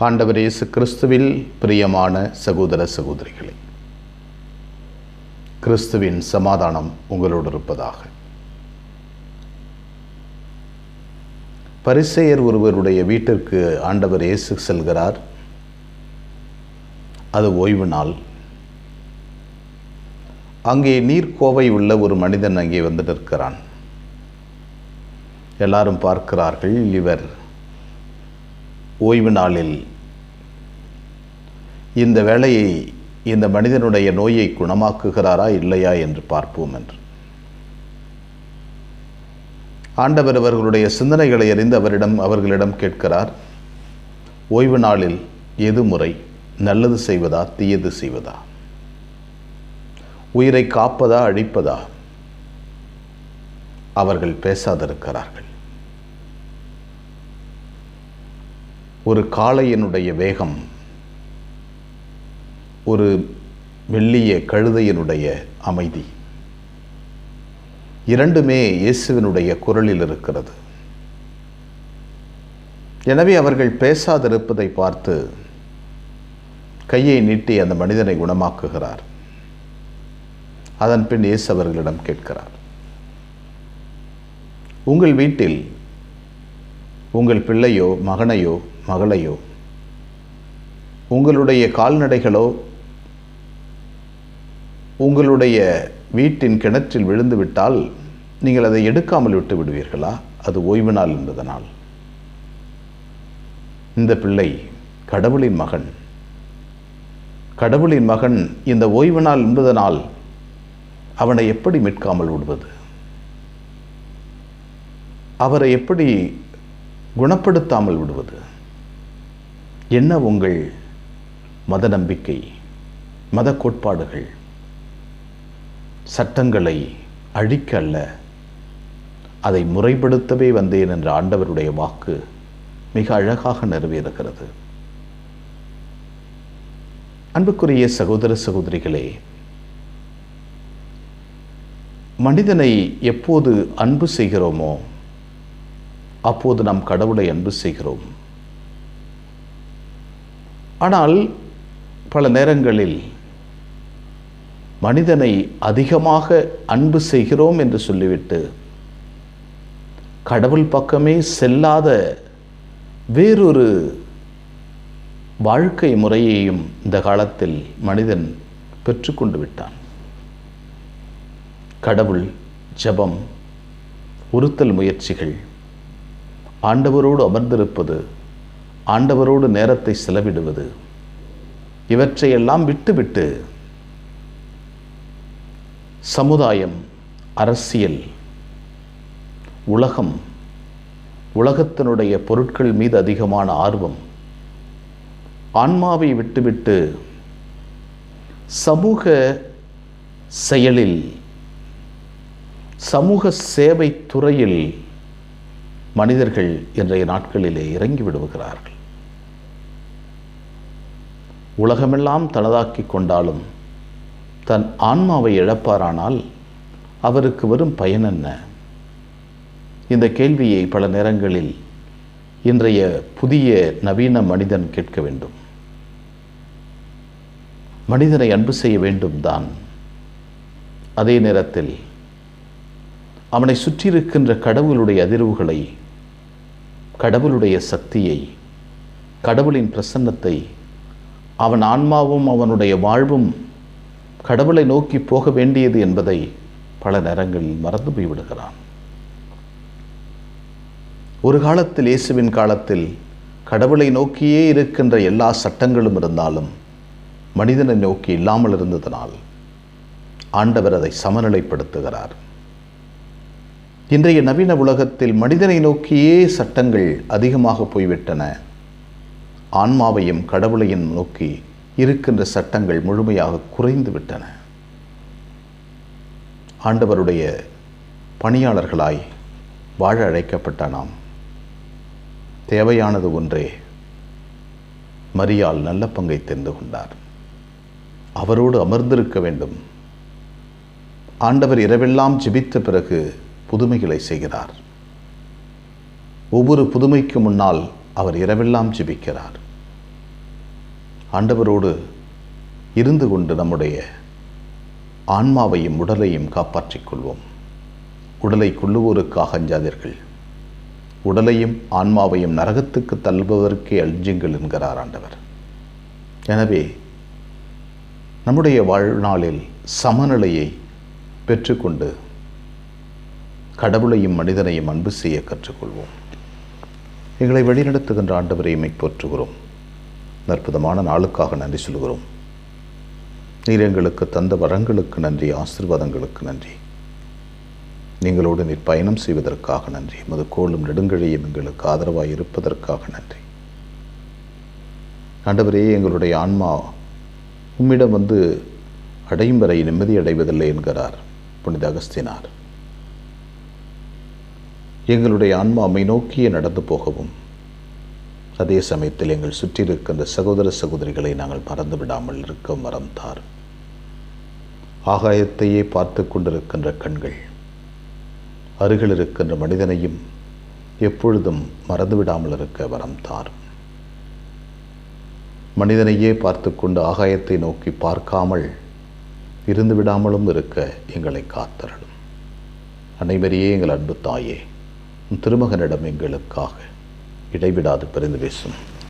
ஆண்டவர் இயேசு கிறிஸ்துவில் பிரியமான சகோதர சகோதரிகளே, கிறிஸ்துவின் சமாதானம் உங்களோடு இருப்பதாக. பரிசேயர் ஒருவருடைய வீட்டிற்கு ஆண்டவர் இயேசு செல்கிறார். அது ஓய்வு நாள். அங்கே நீர்க்கோவை உள்ள ஒரு மனிதன் அங்கே வந்து நிற்கிறான். எல்லாரும் பார்க்கிறார்கள், இவர் ஓய்வு நாளில் இந்த வேளையை இந்த மனிதனுடைய நோயை குணமாக்குகிறாரா இல்லையா என்று பார்ப்போம் என்று. ஆண்டவர் அவர்களுடைய சிந்தனைகளை அறிந்து அவர்களிடம் கேட்கிறார், ஓய்வு நாளில் எது முறை? நல்லது செய்வதா தீயது செய்வதா? உயிரை காப்பதா அழிப்பதா? அவர்கள் பேசாதிருக்கிறார்கள். ஒரு காளையினுடைய வேகம், ஒரு வெள்ளிய கழுதையினுடைய அமைதி, இரண்டுமே இயேசுவினுடைய குரலில் இருக்கிறது. எனவே அவர்கள் பேசாதிருப்பதை பார்த்து கையை நீட்டி அந்த மனிதனை குணமாக்குகிறார். அதன் பின் இயேசு அவர்களிடம் கேட்கிறார், உங்கள் வீட்டில் உங்கள் பிள்ளையோ மகனையோ மகளையோ உங்களுடைய கால்நடைகளோ உங்களுடைய வீட்டின் கிணற்றில் விழுந்து விட்டால் நீங்கள் அதை எடுக்காமல் விட்டு விடுவீர்களா? அது ஓய்வு நாள் என்பதனால். இந்த பிள்ளை கடவுளின் மகன். கடவுளின் மகன் இந்த ஓய்வு நாள் என்பதனால் அவனை எப்படி மீட்காமல் விடுவது? அவரை எப்படி குணப்படுத்தாமல் விடுவது? என்ன உங்கள் மத நம்பிக்கை, மத கோட்பாடுகள்? சட்டங்களை அழிக்க அல்ல, அதை முறைப்படுத்தவே வந்தேன் என்ற ஆண்டவருடைய வாக்கு மிக அழகாக நிறைவேறுகிறது. அன்புக்குரிய சகோதர சகோதரிகளே, மனிதனை எப்போது அன்பு செய்கிறோமோ அப்போது நாம் கடவுளை அன்பு செய்கிறோம். ஆனால் பல நேரங்களில் மனிதனை அதிகமாக அன்பு செய்கிறோம் என்று சொல்லிவிட்டு கடவுள் பக்கமே செல்லாத வேறொரு வாழ்க்கை முறையையும் இந்த காலத்தில் மனிதன் பெற்றுக்கொண்டு விட்டான். கடவுள், ஜெபம், உறுத்தல் முயற்சிகள், ஆண்டவரோடு அமர்ந்திருப்பது, ஆண்டவரோடு நேரத்தை செலவிடுவது, இவற்றையெல்லாம் விட்டுவிட்டு சமுதாயம், அரசியல், உலகம், உலகத்தினுடைய பொருட்கள் மீது அதிகமான ஆர்வம், ஆன்மாவை விட்டுவிட்டு சமூக செயலில், சமூக சேவை துறையில் மனிதர்கள் இன்றைய நாட்களிலே இறங்கி விடுகிறார்கள். உலகமெல்லாம் தனதாக்கி கொண்டாலும் தன் ஆன்மாவை இழப்பாரானால் அவருக்கு வரும் பயன் என்ன? இந்த கேள்வியை பல நேரங்களில் இன்றைய புதிய நவீன மனிதன் கேட்க வேண்டும். மனிதனை அன்பு செய்ய வேண்டும் தான். அதே நேரத்தில் அவனை சுற்றியிருக்கின்ற கடவுளுடைய அதிர்வுகளை, கடவுளுடைய சக்தியை, கடவுளின் பிரசன்னத்தை, அவன் ஆன்மாவும் அவனுடைய வாழ்வும் கடவுளை நோக்கி போக வேண்டியது என்பதை பல நேரங்களில் மறந்து போய்விடுகிறான். ஒரு காலத்தில், இயேசுவின் காலத்தில், கடவுளை நோக்கியே இருக்கின்ற எல்லா சட்டங்களும் இருந்தாலும் மனிதனை நோக்கி இல்லாமல் இருந்ததனால் ஆண்டவர் அதை சமநிலைப்படுத்துகிறார். இன்றைய நவீன உலகத்தில் மனிதனை நோக்கியே சட்டங்கள் அதிகமாக போய்விட்டன. ஆன்மாவையும் கடவுளையும் நோக்கி இருக்கின்ற சட்டங்கள் முழுமையாக குறைந்து விட்டன. ஆண்டவருடைய பணியாளர்களாய் வாழ அழைக்கப்பட்ட நாம் தேவையானது ஒன்றே. மரியாள் நல்ல பங்கை தெரிந்து கொண்டார். அவரோடு அமர்ந்திருக்க வேண்டும். ஆண்டவர் இரவெல்லாம் ஜெபித்த பிறகு புதுமைகளை செய்கிறார். ஒவ்வொரு புதுமைக்கு முன்னால் அவர் இரவெல்லாம் ஜெபிக்கிறார். ஆண்டவரோடு இருந்து கொண்டு நம்முடைய ஆன்மாவையும் உடலையும் காப்பாற்றிக் கொள்வோம். உடலை கொள்ளுவோருக்காக அஞ்சாதீர்கள், உடலையும் ஆன்மாவையும் நரகத்துக்கு தள்ளுபவருக்கே அஞ்சுங்கள் என்கிறார் ஆண்டவர். எனவே நம்முடைய வாழ்நாளில் சமநிலையை பெற்றுக்கொண்டு கடவுளையும் மனிதனையும் அன்பு செய்ய கற்றுக்கொள்வோம். எங்களை வழிநடத்துகின்ற ஆண்டவரை எம்மை போற்றுகிறோம். அற்புதமான நாளுக்காக நன்றி சொல்கிறோம். நீர் எங்களுக்கு தந்த வரங்களுக்கு நன்றி, ஆசீர்வாதங்களுக்கு நன்றி. நீங்களோடு நீர் பயணம் செய்வதற்காக நன்றி. மது கோளும் நெடுங்கழியும் எங்களுக்கு ஆதரவாக இருப்பதற்காக நன்றி. ஆண்டவரே, எங்களுடைய ஆன்மா உம்மிடம் வந்து அடையும் வரை நிம்மதி அடைவதில்லை என்கிறார் புனித அகஸ்தினார். எங்களுடைய ஆன்மா அம்மை நோக்கியே நடந்து போகவும், அதே சமயத்தில் எங்கள் சுற்றியிருக்கின்ற சகோதர சகோதரிகளை நாங்கள் மறந்து விடாமல் இருக்க வரம் தார். ஆகாயத்தையே பார்த்து கொண்டிருக்கின்ற கண்கள் அருகில் இருக்கின்ற மனிதனையும் எப்பொழுதும் மறந்துவிடாமல் இருக்க வரம் தார். மனிதனையே பார்த்து கொண்டு ஆகாயத்தை நோக்கி பார்க்காமல் இருந்து விடாமலும் இருக்க எங்களை காத்தருளும். அனைவரையே எங்கள் அன்பு தாயே, திருமகனிடம் எங்களுக்காக இடைவிடாது பரிந்து பேசும்.